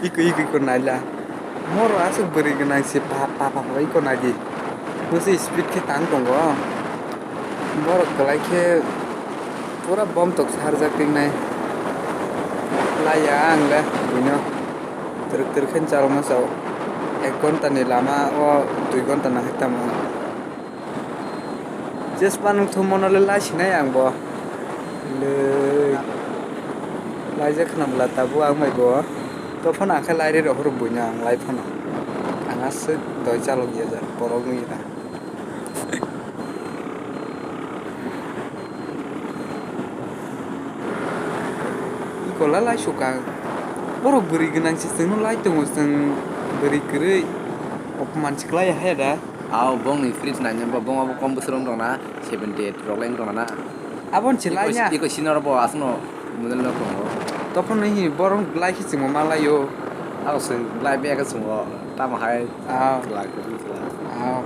Iko naila. Moro asuk beri genang si papa iko nagi. Musi speed ke tang tongo. Moro kelai ke pura bom tok sarjak ting nai. Layang le bunyo. Teruk kan cal masau. 1 घन्टा ni lama o 2 घन्टा na hekta mo. Just panung thumono le lai sinai ang bo. Le lai je khna bla tabu ang mai bo. To phone akha lai re ro bunya ang lai phone. Angas doi chalo giya ja porog ni na. Ikola lai suka. Borok beri genang si sing no lai tongo sing beri kerei. Opman siklai ha da. Aw bong ni fridge na nyamba bong abo kom busrong dong na 78 rogleng dong na Abon silai nya. iko sinor bo asno mudel no kongo Topon ni borong lai ki sing mo malayo. aw se lai be ka sungo tama hai Aw. la ko Aw.